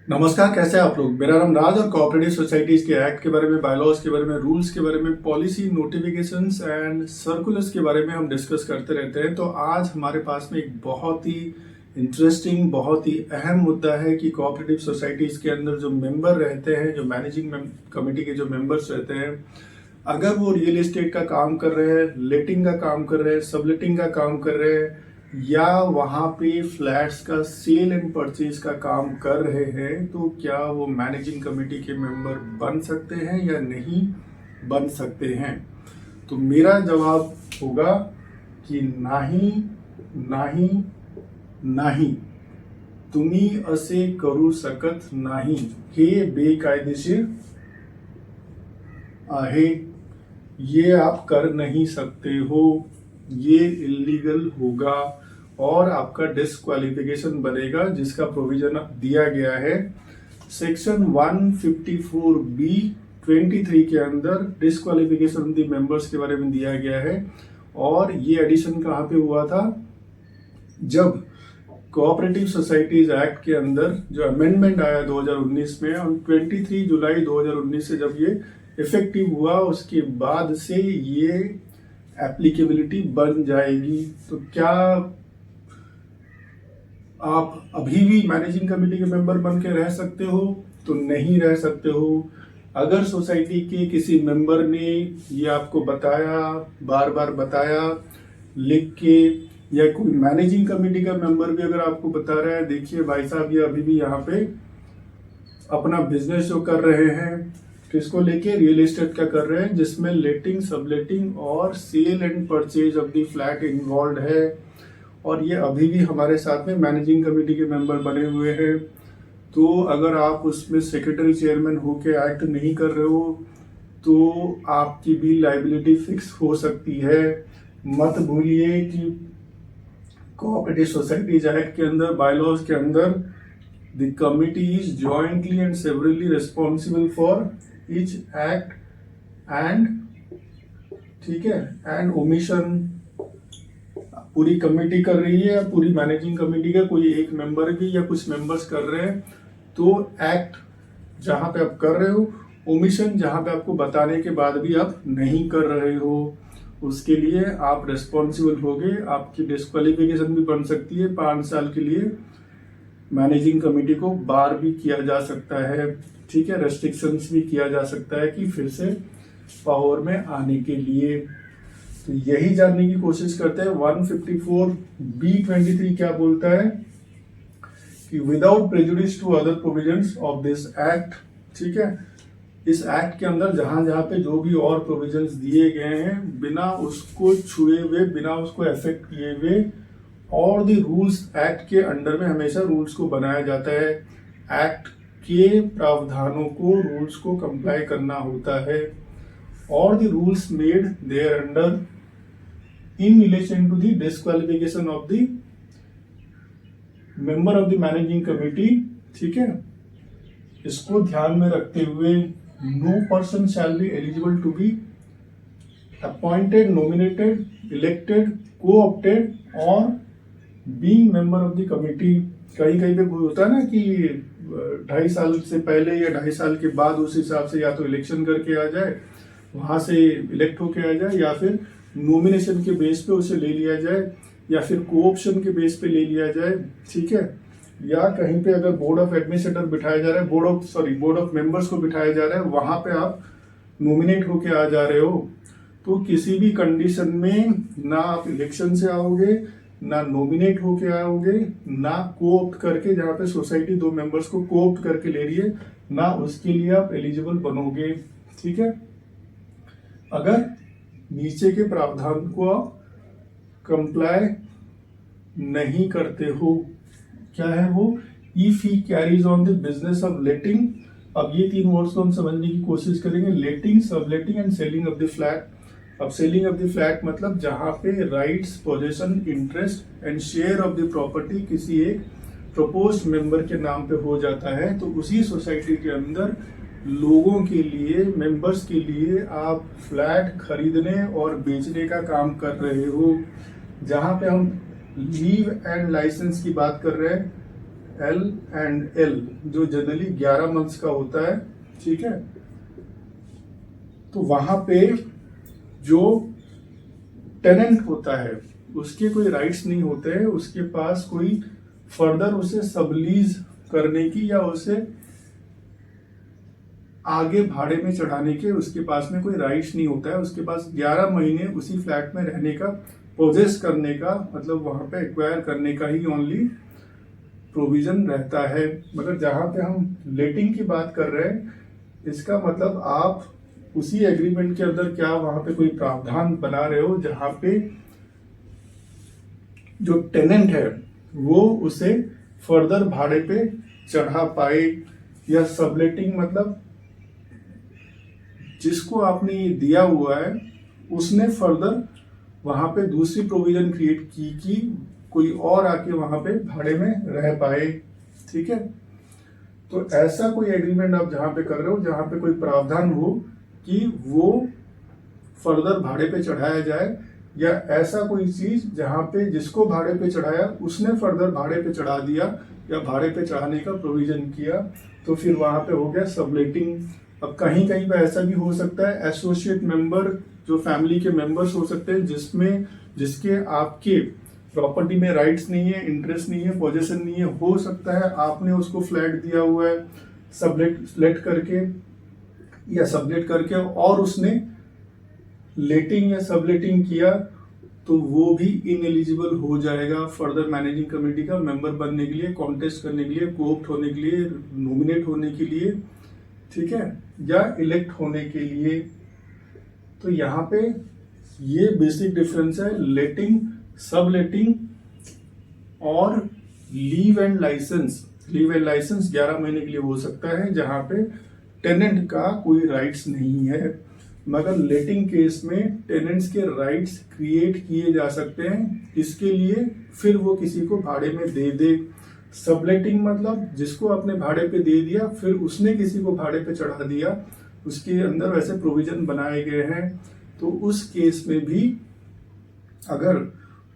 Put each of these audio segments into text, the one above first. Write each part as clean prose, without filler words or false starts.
नमस्कार, कैसे हैं आप लोग। मेरा नाम राज और कोऑपरेटिव सोसाइटीज के एक्ट के बारे में, बायलॉज के बारे में, रूल्स के बारे में, पॉलिसी, नोटिफिकेशंस एंड सर्कुलर्स के बारे में हम डिस्कस करते रहते हैं। तो आज हमारे पास में एक बहुत ही इंटरेस्टिंग, बहुत ही अहम मुद्दा है कि कोऑपरेटिव सोसाइटीज के अंदर जो मेंबर रहते हैं, जो मैनेजिंग कमेटी के जो मेंबर्स रहते हैं, अगर वो रियल एस्टेट का काम कर रहे हैं, लेटिंग का काम कर रहे हैं, सबलेटिंग का काम कर रहे हैं, या वहां पे फ्लैट्स का सेल एंड परचेज का काम कर रहे हैं, तो क्या वो मैनेजिंग कमेटी के मेंबर बन सकते हैं या नहीं बन सकते हैं। तो मेरा जवाब होगा कि नाही, नाही, नाही, तुम्ही असे करू शकत नाही, हे बेकायदेशीर आहे, ये आप कर नहीं सकते हो, ये इलीगल होगा और आपका डिस्क्वालिफिकेशन बनेगा, जिसका प्रोविजन दिया गया है सेक्शन 154B23 के अंदर। डिस्क्वालिफिकेशन द मेंबर्स के बारे में दिया गया है। और ये एडिशन कहाँ पे हुआ था? जब कोऑपरेटिव सोसाइटीज एक्ट के अंदर जो अमेंडमेंट आया 2019 में, और 23 जुलाई 2019 से जब ये इफेक्टिव हुआ, उसके बाद से ये एप्लीकेबिलिटी बन जाएगी। तो क्या आप अभी भी मैनेजिंग कमेटी के मेंबर बन के रह सकते हो? तो नहीं रह सकते हो। अगर सोसाइटी के किसी मेंबर ने ये आपको बताया, बार बार बताया लिख के, या कोई मैनेजिंग कमेटी का मेंबर भी अगर आपको बता रहा है, देखिए भाई साहब, ये अभी भी यहाँ पे अपना बिजनेस जो कर रहे हैं, किसको लेके? रियल एस्टेट का कर रहे हैं, जिसमें लेटिंग, सबलेटिंग और sale and purchase of the flat involve है, और ये अभी भी हमारे साथ में मैनेजिंग कमेटी के मेंबर बने हुए हैं। तो अगर आप उसमें सेक्रेटरी चेयरमैन होके एक्ट नहीं कर रहे हो, तो आपकी भी लाइबिलिटी फिक्स हो सकती है। मत भूलिए कि कोऑपरेटिव सोसाइटीज एक्ट के अंदर, बायलॉज के अंदर, the committee is jointly and severally responsible for each act and, ठीक है, एंड ओमिशन। पूरी कमेटी कर रही है, या पूरी मैनेजिंग कमेटी का कोई एक मेंबर भी या कुछ मेंबर्स कर रहे हैं, तो एक्ट जहां पे आप कर रहे हो, ओमिशन जहां पे आपको बताने के बाद भी आप नहीं कर रहे हो, उसके लिए आप रिस्पॉन्सिबल होगे। आपकी डिस्क्वालिफिकेशन भी बन सकती है 5 साल के लिए। मैनेजिंग कमेटी को बार भी किया जा सकता है, ठीक है, रेस्ट्रिक्शंस भी किया जा सकता है कि फिर से पावर में आने के लिए। तो यही जानने की कोशिश करते हैं 154B23 क्या बोलता है कि without prejudice to other provisions of this act, ठीक है, इस एक्ट के अंदर जहां जहां पे जो भी और प्रोविजंस दिए गए हैं, बिना उसको छुए हुए, बिना उसको अफेक्ट किए हुए, और द रूल्स एक्ट के अंडर में हमेशा रूल्स को बनाया जाता है। एक्ट के प्रावधानों को, रूल्स को कंप्लाई करना होता है, और the rules made there under in relation to the disqualification of the member of the managing committee, ठीक है, इसको ध्यान में रखते हुए no person shall be eligible to be appointed, nominated, elected, co-opted or being member of the committee। कहीं कहीं पे होता है ना कि 2.5 साल से पहले या 2.5 साल के बाद उस हिसाब से या तो इलेक्शन करके आ जाए, वहां से इलेक्ट होके आ जाए, या फिर नॉमिनेशन के बेस पे उसे ले लिया जाए, या फिर कोऑप्शन के बेस पे ले लिया जाए, ठीक है, या कहीं पे अगर बोर्ड ऑफ एडमिनिस्ट्रेटर बिठाया जा रहा है, बोर्ड ऑफ मेंबर्स को बिठाया जा रहा है, वहां पे आप नॉमिनेट होके आ जा रहे हो, तो किसी भी कंडीशन में ना आप इलेक्शन से आओगे, ना नॉमिनेट होके आओगे, ना कोऑप्ट करके, जहां पे सोसाइटी 2 मेंबर्स को कोऑप्ट करके ले रही है, ना उसके लिए आप एलिजिबल बनोगे, ठीक है। अगर नीचे के प्रावधान को आप कंप्लाई नहीं करते हो, क्या है वो? If he carries on the business of letting. अब ये 3 वर्ड्स को हम समझने की कोशिश करेंगे, letting, subletting and selling of the flat. अब सेलिंग ऑफ द फ्लैट मतलब जहां पे rights, possession, interest and share of the property किसी एक प्रपोज्ड मेंबर के नाम पे हो जाता है, तो उसी सोसाइटी के अंदर लोगों के लिए, मेंबर्स के लिए आप फ्लैट खरीदने और बेचने का काम कर रहे हो। जहां पे हम लीव एंड लाइसेंस की बात कर रहे हैं, L&L जो जनरली 11 मंथ्स का होता है, ठीक है, तो वहां पे जो टेनेंट होता है उसके कोई राइट्स नहीं होते हैं, उसके पास कोई फर्दर उसे सबलीज करने की या उसे आगे भाड़े में चढ़ाने के उसके पास में कोई राइट्स नहीं होता है। उसके पास 11 महीने उसी फ्लैट में रहने का, पोजेस करने का, मतलब वहां पे एक्वायर करने का ही ओनली प्रोविजन रहता है। मगर जहां पे हम लेटिंग की बात कर रहे हैं, इसका मतलब आप उसी एग्रीमेंट के अंदर क्या वहां पे कोई प्रावधान बना रहे हो जहां पे जो टेनेंट है वो उसे फर्दर भाड़े पे चढ़ा पाए, या सबलेटिंग मतलब जिसको आपने ये दिया हुआ है उसने फर्दर वहां पे दूसरी प्रोविजन क्रिएट की कि कोई और आके वहां पे भाड़े में रह पाए, ठीक है। तो ऐसा कोई एग्रीमेंट आप जहां पे कर रहे हो जहां पे कोई प्रावधान हो कि वो फर्दर भाड़े पे चढ़ाया जाए, या ऐसा कोई चीज जहां पे जिसको भाड़े पे चढ़ाया उसने फर्दर भाड़े पे चढ़ा दिया या भाड़े पे चढ़ाने का प्रोविजन किया, तो फिर वहां पे हो गया सबलेटिंग। अब कहीं कहीं पे ऐसा भी हो सकता है एसोसिएट मेंबर, जो फैमिली के मेंबर्स हो सकते हैं जिसके आपके प्रॉपर्टी में राइट्स नहीं है, इंटरेस्ट नहीं है, पोजेशन नहीं है। हो सकता है आपने उसको फ्लैट दिया हुआ है सबलेट करके या सबलेट करके, और उसने लेटिंग या सबलेटिंग किया, तो वो भी इनएलिजिबल हो जाएगा फर्दर मैनेजिंग कमेटी का मेंबर बनने के लिए, कॉन्टेस्ट करने के लिए, कोऑप्ट होने के लिए, नॉमिनेट होने के लिए, ठीक है, या इलेक्ट होने के लिए। तो यहाँ पे ये बेसिक डिफरेंस है लेटिंग, सबलेटिंग और leave and licence. Leave and licence 11 महीने के लिए हो सकता है जहां पे टेनेंट का कोई राइट्स नहीं है, मगर लेटिंग केस में टेनेंट्स के राइट्स क्रिएट किए जा सकते हैं, इसके लिए फिर वो किसी को भाड़े में दे दे। सबलेटिंग मतलब जिसको आपने भाड़े पे दे दिया फिर उसने किसी को भाड़े पे चढ़ा दिया, उसके अंदर वैसे प्रोविजन बनाए गए हैं। तो उस केस में भी अगर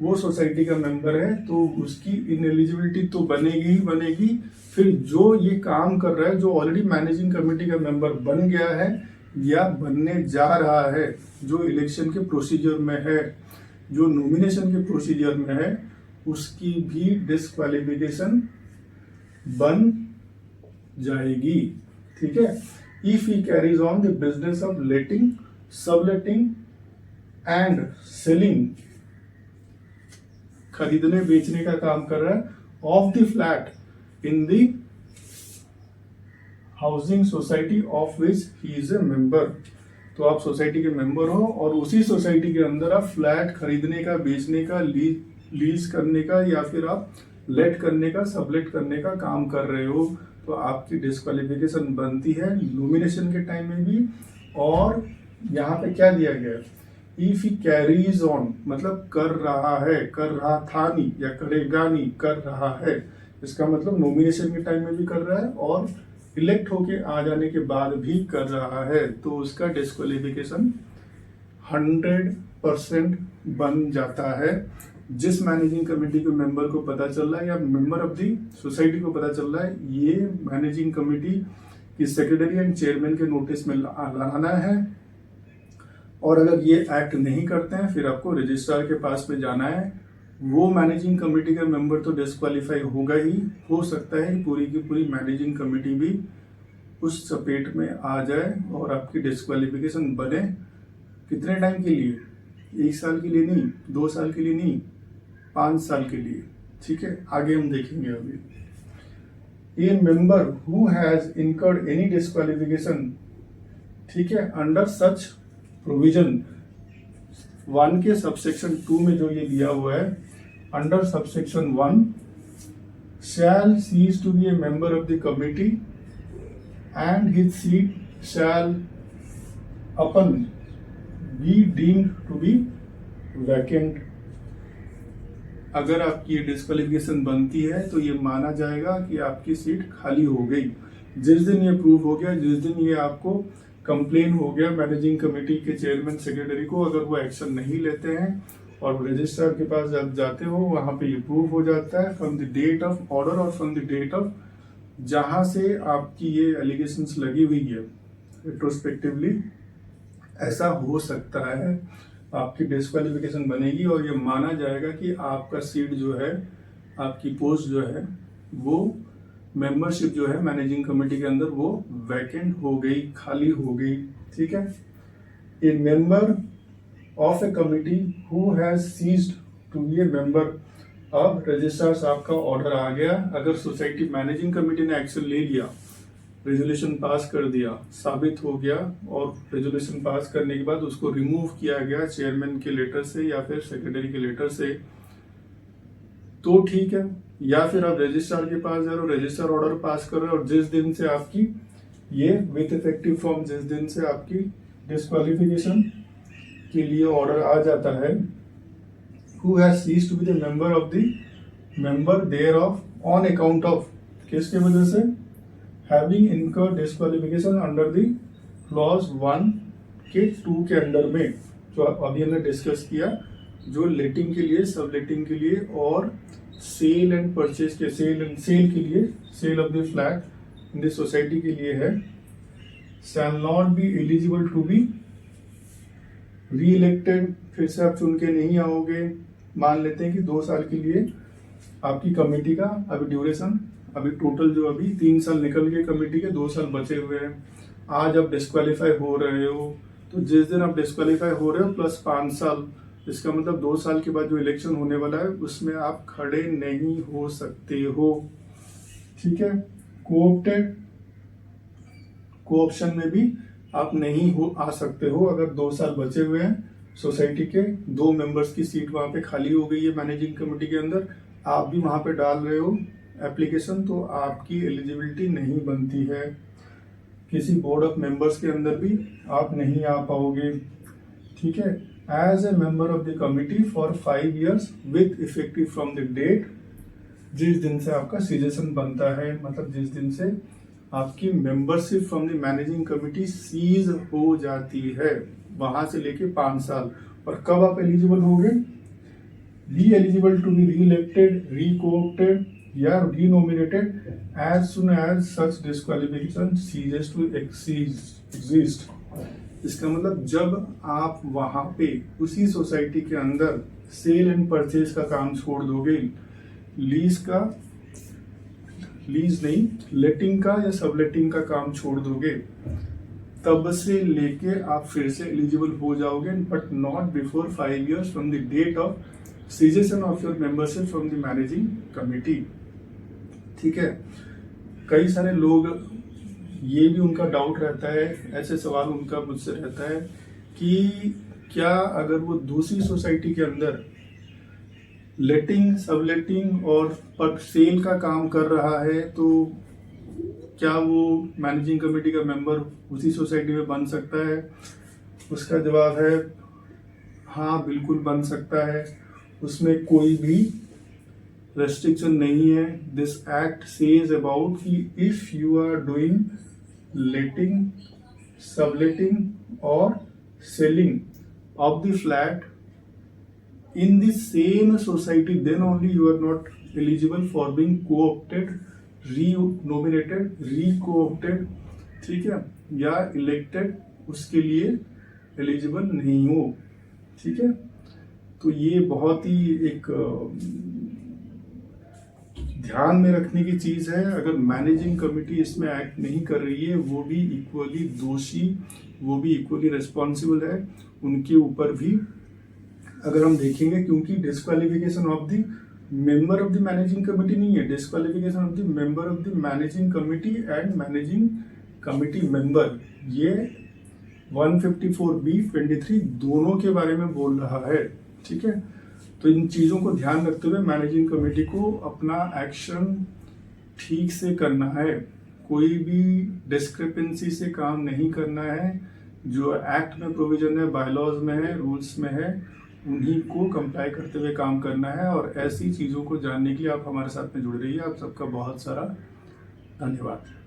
वो सोसाइटी का मेंबर है तो उसकी इनएलिजिबिलिटी तो बनेगी ही बनेगी। फिर जो ये काम कर रहा है, जो ऑलरेडी मैनेजिंग कमेटी का मेंबर बन गया है या बनने जा रहा है, जो इलेक्शन के प्रोसीजर में है, जो नॉमिनेशन के प्रोसीजर में है, उसकी भी डिस्क्वालिफिकेशन बन जाएगी, ठीक है। If he carries on the business of letting, subletting and selling, खरीदने बेचने का काम कर रहा है, of the flat in the housing society of which he is a member. तो आप सोसाइटी के मेंबर हो और उसी सोसाइटी के अंदर आप फ्लैट खरीदने का, बेचने का, लीज करने का या फिर आप लेट करने का, सबलेट करने का काम कर रहे हो, तो आपकी डिस्क्वालिफिकेशन बनती है नॉमिनेशन के टाइम में भी। और यहाँ पे क्या दिया गया है, इफ ही कैरीज ऑन मतलब कर रहा है, कर रहा था नहीं या करेगा नहीं, कर रहा है, इसका मतलब नॉमिनेशन के टाइम में भी कर रहा है और इलेक्ट होके आ जाने के बाद भी कर रहा है, तो उसका डिस्क्वालिफिकेशन 100% बन जाता है। जिस मैनेजिंग कमेटी के मेंबर को पता चल रहा है या मेंबर ऑफ दी सोसाइटी को पता चल रहा है ये मैनेजिंग कमेटी की सेक्रेटरी एंड चेयरमैन के नोटिस में लाना है, और अगर ये एक्ट नहीं करते हैं फिर आपको रजिस्ट्रार के पास में जाना है। वो मैनेजिंग कमेटी का मेंबर तो डिस्क्वालीफाई होगा ही, हो सकता है पूरी की पूरी मैनेजिंग कमेटी भी उस चपेट में आ जाए और आपकी डिस्क्वालिफिकेशन बने। कितने टाइम के लिए? 1 साल के लिए नहीं, 2 साल के लिए नहीं, 5 साल के लिए, ठीक है। आगे हम देखेंगे अभी। ए member who has incurred any disqualification, ठीक है, अंडर सच प्रोविजन 1 के सबसेक्शन 2 में जो ये दिया हुआ है, under subsection 1 shall cease to be a member of the committee and his seat shall upon be deemed to be vacant। अगर आपकी ये डिस्क्वालिफिकेशन बनती है तो ये माना जाएगा कि आपकी सीट खाली हो गई। जिस दिन ये प्रूव हो गया, जिस दिन ये आपको कंप्लेन हो गया मैनेजिंग कमेटी के चेयरमैन सेक्रेटरी को, अगर वो एक्शन नहीं लेते हैं और रजिस्ट्रार के पास जब जाते हो वहां पे ये प्रूव हो जाता है from the date of order और फ्रॉम द डेट ऑफ जहां से आपकी ये एलिगेशंस लगी हुई है रेट्रोस्पेक्टिवली ऐसा हो सकता है आपकी डिस्क्वालिफिकेशन बनेगी और ये माना जाएगा कि आपका सीट जो है आपकी पोस्ट जो है वो मेंबरशिप जो है मैनेजिंग कमेटी के अंदर वो वैकेंट हो गई, खाली हो गई। ठीक है, a member of a committee who has ceased to be a member. अब रजिस्ट्रार साहब का ऑर्डर आ गया, अगर सोसाइटी मैनेजिंग कमेटी ने एक्शन ले लिया, रेजोल्यूशन पास कर दिया, साबित हो गया और रेजोल्यूशन पास करने के बाद उसको रिमूव किया गया चेयरमैन के लेटर से या फिर सेक्रेटरी के लेटर से, तो ठीक है। या फिर आप रजिस्ट्रार के पास जा रहे हो, रजिस्ट्रार ऑर्डर पास कर रहे हो और जिस दिन से आपकी ये विथ इफेक्टिव फॉर्म जिस दिन से आपकी डिस्क्वालिफिकेशन के लिए ऑर्डर आ जाता है, who has ceased to be the member of the member there of on account of, किसके वजह से, having incurred disqualification under the clause 1 के 2 के अंडर में, जो अभी हमने डिस्कस किया, जो लेटिंग के लिए, सब लेटिंग के लिए और सेल एंड परचेज के सेल के लिए, sale of the flat in the society के लिए है, shall not be eligible to be री इलेक्टेड। फिर से आप चुन के नहीं आओगे। मान लेते हैं कि 2 साल के लिए आपकी कमेटी का अभी ड्यूरेशन, अभी टोटल जो अभी 3 साल निकल गए कमेटी के, 2 साल बचे हुए हैं। आज आप डिस्क्वालीफाई हो रहे हो, तो जिस दिन आप डिस्क्वालीफाई हो रहे हो प्लस 5 साल, इसका मतलब 2 साल के बाद जो इलेक्शन होने वाला है उसमें आप खड़े नहीं हो सकते हो। ठीक है, कोऑप्टेड, कोऑप्शन में भी आप नहीं हो आ सकते हो। अगर 2 साल बचे हुए हैं, सोसाइटी के 2 मेंबर्स की सीट वहां पे खाली हो गई है मैनेजिंग कमेटी के अंदर, आप भी वहां पे डाल रहे हो एप्लीकेशन, तो आपकी एलिजिबिलिटी नहीं बनती है। किसी बोर्ड ऑफ मेंबर्स के अंदर भी आप नहीं आ पाओगे। ठीक है, as a member of the committee for 5 years with effective from the date, जिस दिन से आपका सीजेशन बनता है, मतलब जिस दिन से आपकी membership from the managing committee cease हो जाती है, वहां से लेके 5 साल। और कब आप एलिजिबल होगे, री एलिजिबल टू बी री इलेक्टेड, री कोऑप्टेड या renominated as soon as such disqualification ceases to exist. इसका मतलब जब आप वहां पे उसी सोसाइटी के अंदर सेल एंड परचेज का काम छोड़ दोगे, लीज नहीं, लेटिंग का या सबलेटिंग का काम छोड़ दोगे, तब से लेके आप फिर से एलिजिबल हो जाओगे, but not before 5 years from the date of cessation of your membership from the managing committee. ठीक है, कई सारे लोग, ये भी उनका डाउट रहता है, ऐसे सवाल उनका मुझसे रहता है कि क्या अगर वो दूसरी सोसाइटी के अंदर लेटिंग, सबलेटिंग और सेल का काम कर रहा है, तो क्या वो मैनेजिंग कमेटी का मेंबर उसी सोसाइटी में बन सकता है? उसका जवाब है हाँ, बिल्कुल बन सकता है। उसमें कोई भी रेस्ट्रिक्शन नहीं है। दिस एक्ट सेज अबाउट कि if you are doing letting, subletting और selling of the flat in the same society, then only you are not eligible for being co-opted, re-nominated, re-co-opted, ठीक है, या इलेक्टेड, उसके लिए eligible नहीं हो। ठीक है, तो ये बहुत ही एक ध्यान में रखने की चीज है। अगर मैनेजिंग कमेटी इसमें एक्ट नहीं कर रही है, वो भी इक्वली दोषी, वो भी इक्वली रिस्पॉन्सिबल है। उनके ऊपर भी अगर हम देखेंगे, क्योंकि disqualification of the member of the managing committee नहीं है, disqualification of the member of the managing committee and managing committee member, ये 154B23 दोनों के बारे में बोल रहा है। ठीक है, तो इन चीजों को ध्यान रखते हुए मैनेजिंग कमेटी को अपना एक्शन ठीक से करना है। कोई भी डिस्क्रिपेंसी से काम नहीं करना है। जो एक्ट में प्रोविजन है, बायलॉज में है, रूल्स में है, उन्हीं को कंप्लाई करते हुए काम करना है। और ऐसी चीजों को जानने के लिए आप हमारे साथ में जुड़ रहिए। आप सबका बहुत सारा धन्यवाद।